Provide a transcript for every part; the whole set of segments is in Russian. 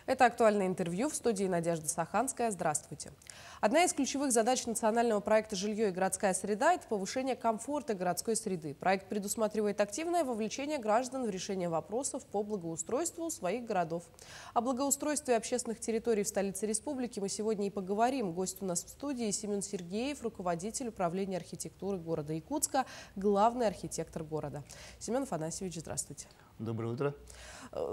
Это «Актуальное интервью», в студии Надежда Саханская. Здравствуйте. Одна из ключевых задач национального проекта «Жилье и городская среда» – это повышение комфорта городской среды. Проект предусматривает активное вовлечение граждан в решение вопросов по благоустройству своих городов. О благоустройстве общественных территорий в столице республики мы сегодня и поговорим. Гость у нас в студии Семен Сергеев, руководитель управления архитектуры города Якутска, главный архитектор города. Семен Афанасьевич, здравствуйте. Доброе утро.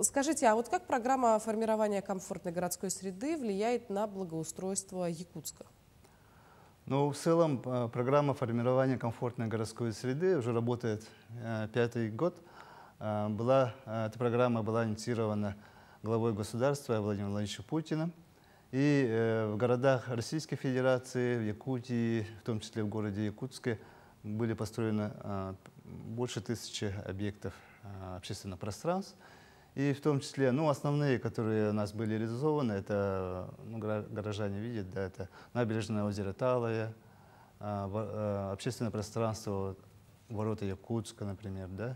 Скажите, а вот как программа формирования комфортной городской среды влияет на благоустройство Якутска? Ну, в целом, программа формирования комфортной городской среды уже работает 5-й год. Эта программа была инициирована главой государства Владимиром Владимировичем Путиным. И в городах Российской Федерации, в Якутии, в том числе в городе Якутске, были построены больше 1000 объектов общественных пространств. И в том числе, основные, которые у нас были реализованы, это, горожане видят, да, это набережное озеро Талая, общественное пространство ворота Якутска, например, да.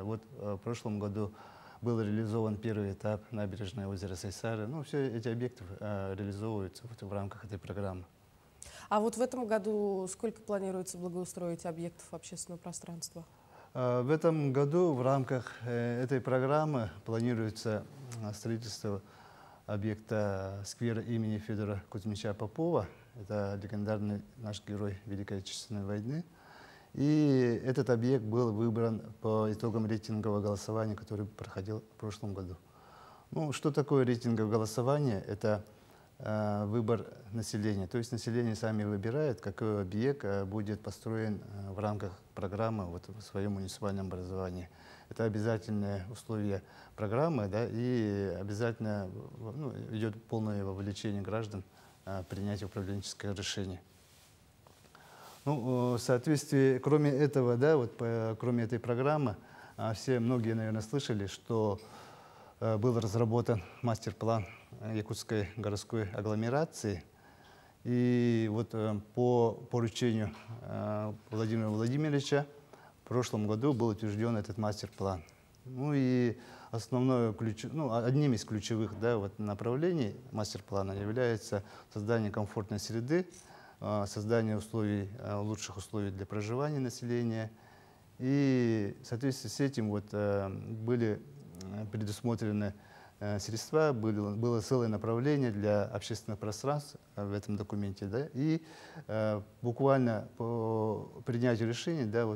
Вот в прошлом году был реализован первый этап набережное озеро Сайсары. Все эти объекты реализовываются в рамках этой программы. А вот в этом году сколько планируется благоустроить объектов общественного пространства? В этом году в рамках этой программы планируется строительство объекта сквера имени Федора Кузьмича Попова. Это легендарный наш герой Великой Отечественной войны. И этот объект был выбран по итогам рейтингового голосования, который проходил в прошлом году. Что такое рейтинговое голосование? Это выбор населения. То есть население сами выбирает, какой объект будет построен в рамках программы в своем муниципальном образовании. Это обязательное условие программы, да, и обязательно идет полное вовлечение граждан в принятие управленческого решения. В соответствии, кроме этого, да, кроме этой программы, многие, наверное, слышали, что был разработан мастер-план Якутской городской агломерации. И вот по поручению Владимира Владимировича в прошлом году был утвержден этот мастер-план. И одним из ключевых, да, направлений мастер-плана является создание комфортной среды, создание лучших условий для проживания населения. И в соответствии с этим были предусмотрены средства, было целое направление для общественных пространств в этом документе. Да, и буквально по принятию решений, да,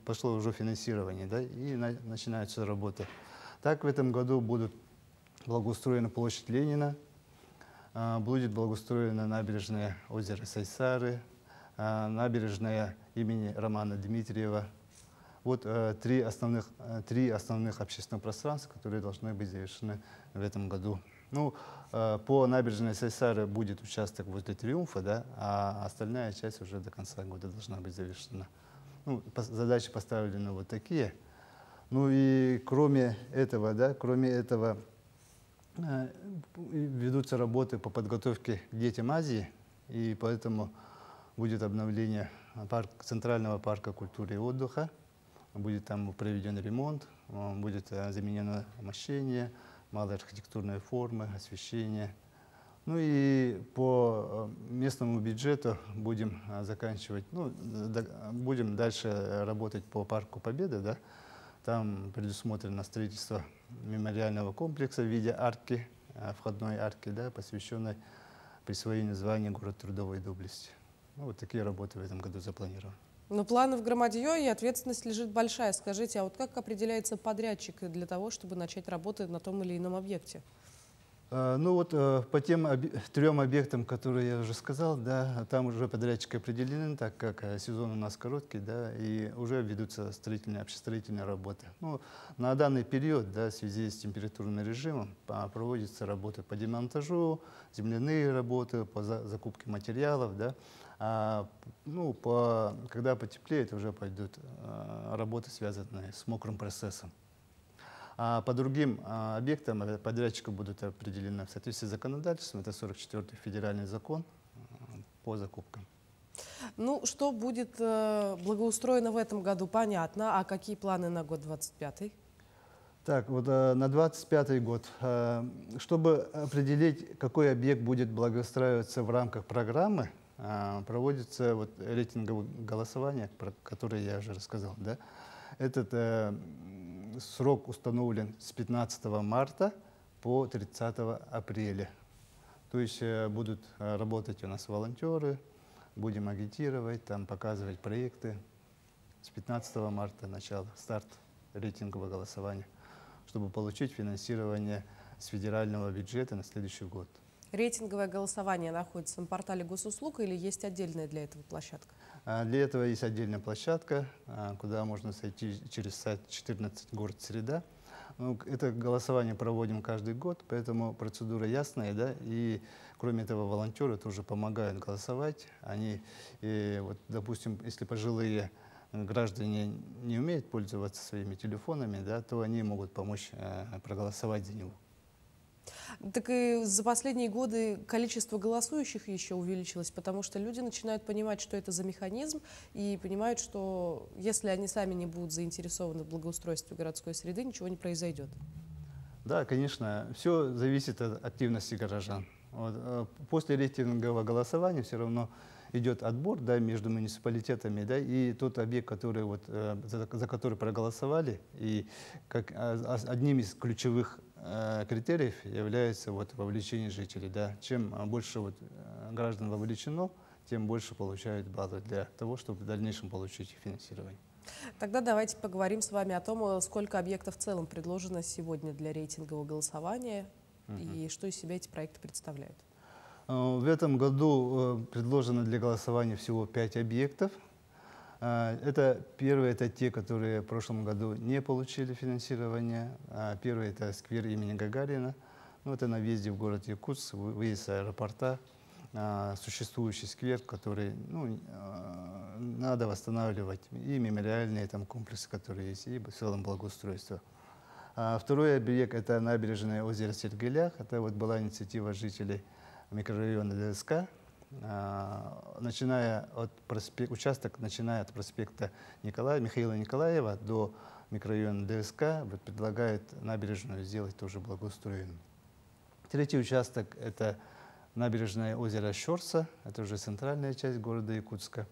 пошло уже финансирование, да, и начинаются работы. Так, в этом году будет благоустроена площадь Ленина, будет благоустроена набережная озера Сайсары, набережная имени Романа Дмитриева. Вот три основных общественных пространства, которые должны быть завершены в этом году. По набережной Сайсары будет участок возле Триумфа, да, а остальная часть уже до конца года должна быть завершена. Задачи поставлены вот такие. И кроме этого, ведутся работы по подготовке к детям Азии, и поэтому будет обновление Центрального парка культуры и отдыха. Будет там проведен ремонт, будет заменено мощение, малые архитектурные формы, освещение. И по местному бюджету будем будем дальше работать по Парку Победы. Да? Там предусмотрено строительство мемориального комплекса в виде арки, входной арки, да, посвященной присвоению звания «Город трудовой доблести». Вот такие работы в этом году запланированы. Но планы в громадье, и ответственность лежит большая. Скажите, а вот как определяется подрядчик для того, чтобы начать работать на том или ином объекте? По тем 3 объектам, которые я уже сказал, да, там уже подрядчики определены, так как сезон у нас короткий, да, и уже ведутся общестроительные работы. На данный период, да, в связи с температурным режимом, проводятся работы по демонтажу, земляные работы, по закупке материалов, да. Когда потеплеет, уже пойдут работы, связанные с мокрым процессом. А по другим объектам подрядчики будут определены в соответствии с законодательством. Это 44-й федеральный закон по закупкам. Что будет благоустроено в этом году, понятно. А какие планы на год 25-й? Так, вот на 25-й год, чтобы определить, какой объект будет благоустраиваться в рамках программы, проводится вот рейтинговое голосование, про которое я уже рассказал. Да? Этот срок установлен с 15 марта по 30 апреля. То есть будут работать у нас волонтеры, будем агитировать, там, показывать проекты. С 15 марта начало, старт рейтингового голосования, чтобы получить финансирование с федерального бюджета на следующий год. Рейтинговое голосование находится на портале госуслуг или есть отдельная для этого площадка? Для этого есть отдельная площадка, куда можно зайти через сайт 14 город Среда. Ну, это голосование проводим каждый год, поэтому процедура ясная, да, и кроме этого волонтеры тоже помогают голосовать. Они, вот, допустим, если пожилые граждане не умеют пользоваться своими телефонами, да, то они могут помочь проголосовать за него. Так и за последние годы количество голосующих еще увеличилось, потому что люди начинают понимать, что это за механизм, и понимают, что если они сами не будут заинтересованы в благоустройстве городской среды, ничего не произойдет. Да, конечно, все зависит от активности горожан. Вот, после рейтингового голосования все равно идет отбор, да, между муниципалитетами, да, и тот объект, который, вот, за который проголосовали, и как одним из ключевых критериев является вот, вовлечение жителей. Да. Чем больше вот, граждан вовлечено, тем больше получают баллы для того, чтобы в дальнейшем получить финансирование. Тогда давайте поговорим с вами о том, сколько объектов в целом предложено сегодня для рейтингового голосования и что из себя эти проекты представляют. В этом году предложено для голосования всего 5 объектов. Первые это те, которые в прошлом году не получили финансирование. Первый это сквер имени Гагарина. Ну, это на въезде в город Якутск, выезд с аэропорта. Существующий сквер, который надо восстанавливать, и мемориальные там комплексы, которые есть, и в целом благоустройство. Второй объект это набережное озеро Сергелях. Это вот была инициатива жителей микрорайона ДСК. Участок, начиная от проспекта Михаила Николаева до микрорайона ДСК, вот, предлагает набережную сделать тоже благоустроенным. Третий участок это набережное озеро Щорса, это уже центральная часть города Якутска.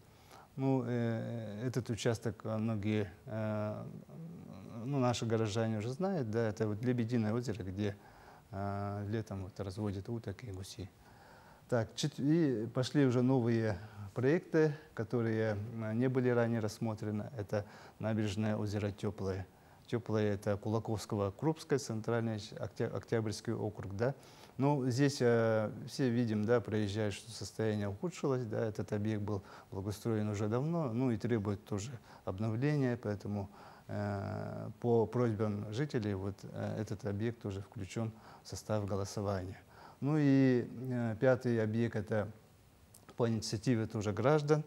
Ну, этот участок многие наши горожане уже знают, да, это вот Лебединое озеро, где летом вот, разводят уток и гусей. Так, и пошли уже новые проекты, которые не были ранее рассмотрены. Это набережное озеро Теплое. Теплое это Кулаковского, Крупская, центральный Октябрьский округ. Да? Ну, здесь все видим, да, проезжают, что состояние ухудшилось. Да? Этот объект был благоустроен уже давно, ну и требует тоже обновления, поэтому по просьбам жителей вот, этот объект тоже включен в состав голосования. Ну и пятый объект это по инициативе тоже граждан.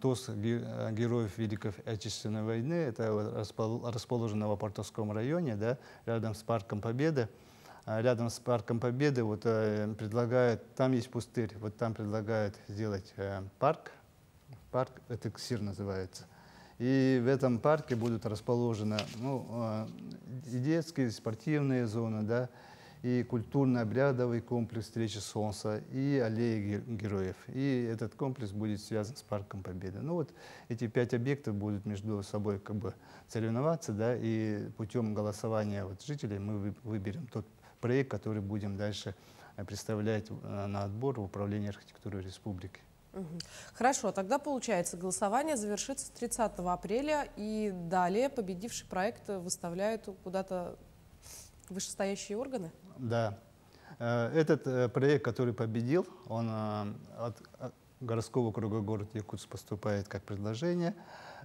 ТОС Героев Великой Отечественной войны. Это расположено в Апартовском районе, да, рядом с Парком Победы. Рядом с Парком Победы вот, предлагают, там есть пустырь, вот там предлагают сделать парк. Парк Этексир называется. И в этом парке будут расположены и детские, и спортивные зоны, да, и культурно-обрядовый комплекс «Встречи Солнца», и аллеи героев. И этот комплекс будет связан с Парком Победы. Ну вот эти 5 объектов будут между собой как бы соревноваться, да, и путем голосования вот жителей мы выберем тот проект, который будем дальше представлять на отбор в Управлении архитектуры Республики. Хорошо, тогда получается, голосование завершится 30 апреля, и далее победивший проект выставляют куда-то вышестоящие органы? Да. Этот проект, который победил, он от городского округа город Якутск поступает как предложение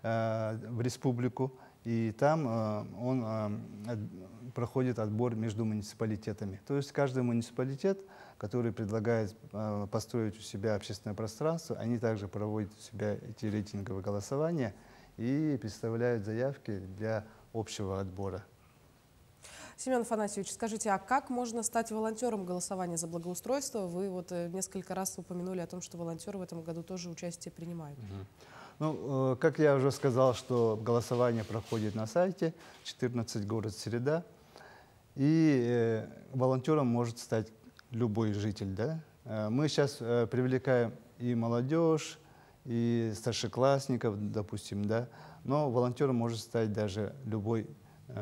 в республику, и там он проходит отбор между муниципалитетами. То есть каждый муниципалитет, который предлагает построить у себя общественное пространство, они также проводят у себя эти рейтинговые голосования и представляют заявки для общего отбора. Семен Афанасьевич, скажите, а как можно стать волонтером голосования за благоустройство? Вы вот несколько раз упомянули о том, что волонтеры в этом году тоже участие принимают. Ну, как я уже сказал, что голосование проходит на сайте 14 город Среда, и волонтером может стать любой житель. Да? Мы сейчас привлекаем и молодежь, и старшеклассников, допустим, да? Но волонтером может стать даже любой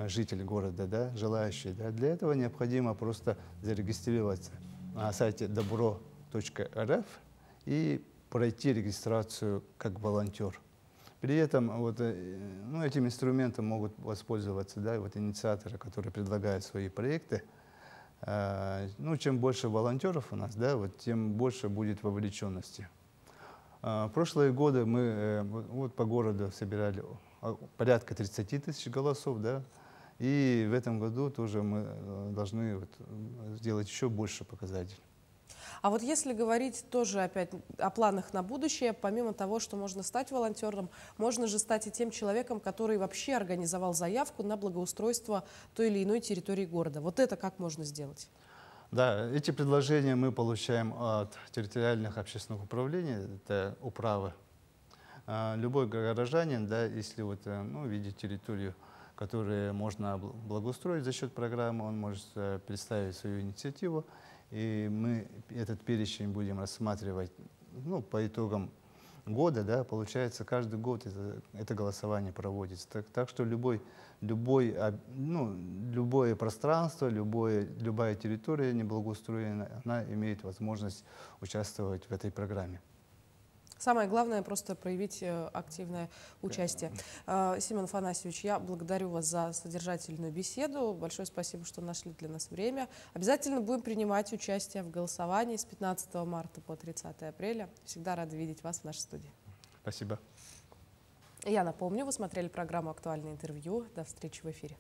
житель города, да, желающий. Да? Для этого необходимо просто зарегистрироваться на сайте добро.рф и пройти регистрацию как волонтер. При этом вот, ну, этим инструментом могут воспользоваться, да, вот инициаторы, которые предлагают свои проекты. Ну, чем больше волонтеров у нас, да, вот, тем больше будет вовлеченности. В прошлые годы мы вот по городу собирали порядка 30 тысяч голосов, да, и в этом году тоже мы должны вот сделать еще больше показателей. А вот если говорить тоже опять о планах на будущее, помимо того, что можно стать волонтером, можно же стать и тем человеком, который вообще организовал заявку на благоустройство той или иной территории города. Вот это как можно сделать? Да, эти предложения мы получаем от территориальных общественных управлений, это управы. Любой горожанин, да, если вот, ну, видит территорию, которую можно благоустроить за счет программы, он может представить свою инициативу, и мы этот перечень будем рассматривать, ну, по итогам года, да, получается, каждый год это голосование проводится. Так что любое пространство, любая территория неблагоустроенная, она имеет возможность участвовать в этой программе. Самое главное — просто проявить активное участие. Семен Афанасьевич, я благодарю вас за содержательную беседу. Большое спасибо, что нашли для нас время. Обязательно будем принимать участие в голосовании с 15 марта по 30 апреля. Всегда рада видеть вас в нашей студии. Спасибо. Я напомню, вы смотрели программу «Актуальное интервью». До встречи в эфире.